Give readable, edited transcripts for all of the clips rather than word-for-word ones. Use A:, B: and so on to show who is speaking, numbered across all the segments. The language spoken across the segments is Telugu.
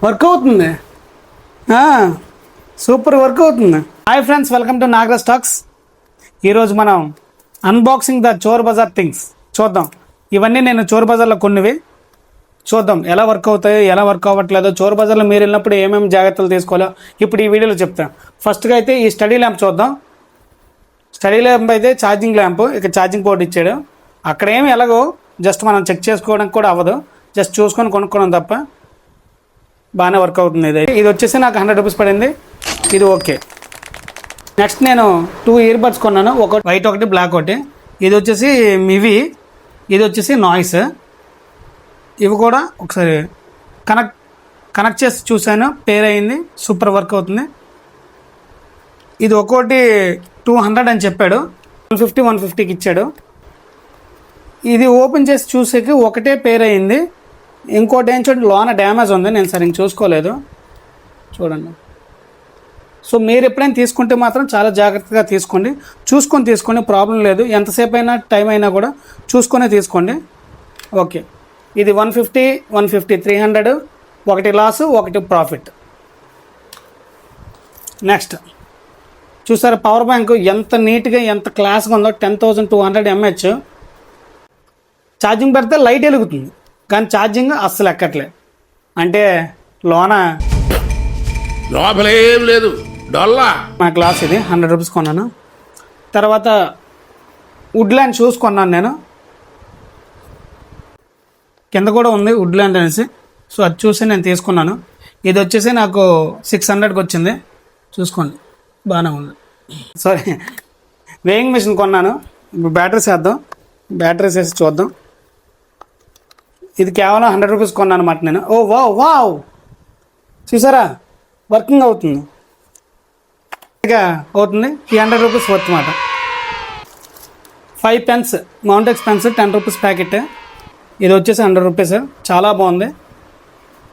A: వర్క్ అవుతుంది, సూపర్ వర్క్ అవుతుంది. Hi friends, welcome to Nagaraj talks. ఈరోజు మనం unboxing the Chor Bazaar things చూద్దాం. ఇవన్నీ నేను చోర్ బజార్లో కొన్నివి చూద్దాం ఎలా వర్క్ అవుతాయో ఎలా వర్క్ అవ్వట్లేదో. చోర్ బజార్లో మీరు వెళ్ళినప్పుడు ఏమేమి జాగ్రత్తలు తీసుకోవాలో ఇప్పుడు ఈ వీడియోలో చెప్తాను. ఫస్ట్గా అయితే ఈ స్టడీ ల్యాంప్ చూద్దాం. స్టడీ ల్యాంప్ అయితే ఛార్జింగ్ ల్యాంప్, ఇక ఛార్జింగ్ పోర్ట్ ఇచ్చాడు. అక్కడ ఏమి ఎలాగో జస్ట్ మనం చెక్ చేసుకోవడానికి కూడా అవ్వదు, జస్ట్ చూసుకొని కొనుక్కోవడం తప్ప. బాగానే వర్క్ అవుతుంది. ఇది వచ్చేసి నాకు 100 రూపీస్ పడింది, ఇది ఓకే. నెక్స్ట్ నేను 2 ఇయర్ బడ్స్ కొన్నాను, ఒకటి వైట్ ఒకటి బ్లాక్ ఒకటి. ఇది వచ్చేసి మివి, ఇది వచ్చేసి నాయిస్. ఇవి కూడా ఒకసారి కనెక్ట్ చేసి చూశాను, పేర్ అయింది, సూపర్ వర్క్ అవుతుంది. ఇది ఒక్కోటి 200 అని చెప్పాడు, 150కి ఇచ్చాడు. ఇది ఓపెన్ చేసి చూసేకి ఒకటే పేర్ అయింది, ఇంకోటి ఏం చూడండి లోన డ్యామేజ్ ఉంది, నేను సరిగ్గా చూసుకోలేదు చూడండి. సో మీరు ఎప్పుడైనా తీసుకుంటే మాత్రం చాలా జాగ్రత్తగా తీసుకోండి, చూసుకొని తీసుకోండి, ప్రాబ్లం లేదు. ఎంతసేపు అయినా టైం అయినా కూడా చూసుకొనే తీసుకోండి. ఓకే, ఇది 150, 300, ఒకటి లాస్ ఒకటి ప్రాఫిట్. నెక్స్ట్ చూసారా పవర్ బ్యాంక్ ఎంత నీట్గా ఎంత క్లాస్గా ఉందో. 10,200 mAh. ఛార్జింగ్ పెడితే లైట్ వెలుగుతుంది కానీ ఛార్జింగ్ అస్సలు ఎక్కట్లే. అంటే లోపలేం లేదు డొల్లా. నా క్లాస్ ఇది 100 రూపీస్ కొన్నాను. తర్వాత వుడ్ల్యాండ్ షూస్ కొన్నాను నేను, కింద కూడా ఉంది వుడ్ల్యాండ్ అనేసి. సో అది చూసి నేను తీసుకున్నాను. ఇది వచ్చేసి నాకు 600కి వచ్చింది, చూసుకోండి బాగానే ఉంది. సారీ, వేయింగ్ మిషన్ కొన్నాను. ఇప్పుడు బ్యాటరీస్ వేద్దాం, బ్యాటరీస్ వేసి చూద్దాం. ఇది కేవలం 100 రూపీస్ కొన్నాను అన్నమాట నేను. ఓ వావ్ వావ్, చూసారా వర్కింగ్ అవుతుంది, ఇక అవుతుంది. 300 రూపీస్ వర్త్ అన్నమాట. 5 పెన్స్ మౌంటెక్స్ పెన్స్ 10 రూపీస్ ప్యాకెట్. ఇది వచ్చేసి 100 రూపీస్, చాలా బాగుంది.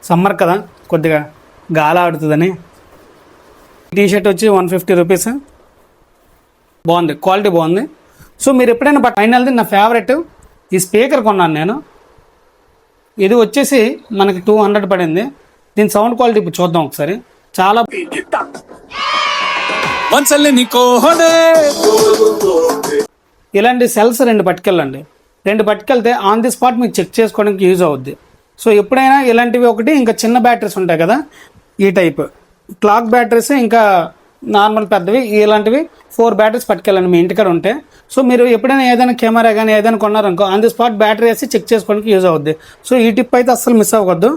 A: సమ్మర్ కదా కొద్దిగా గాలి ఆడుతుందని. టీషర్ట్ వచ్చి 150 రూపీస్, బాగుంది, క్వాలిటీ బాగుంది. సో మీరు ఎప్పుడైనా ఫైనల్ది నా ఫేవరెట్ ఈ స్పీకర్ కొన్నాను నేను. ఇది వచ్చేసి మనకి 200 పడింది. దీని సౌండ్ క్వాలిటీ ఇప్పుడు చూద్దాం ఒకసారి. చాలా ఇలాంటి సెల్స్ 2 పట్టుకెళ్ళండి. 2 పట్టుకెళ్తే ఆన్ ది స్పాట్ మీకు చెక్ చేసుకోవడానికి యూజ్ అవుద్ది. సో ఎప్పుడైనా ఇలాంటివి ఒకటి, ఇంకా చిన్న బ్యాటరీస్ ఉంటాయి కదా ఈ టైప్ క్లాక్ బ్యాటరీస్, ఇంకా నార్మల్ పెద్దవి, ఇలాంటివి 4 బ్యాటరీస్ పట్టుకెళ్ళండి మీ ఇంటికాడ ఉంటే. సో మీరు ఎప్పుడైనా ఏదైనా కెమెరా కానీ ఏదైనా కొన్నారనుకో ఆన్ ది స్పాట్ బ్యాటరీ వేసి చెక్ చేసుకోవడానికి యూజ్ అవుద్ది. సో ఈ టిప్ అయితే అస్సలు మిస్ అవ్వద్దు.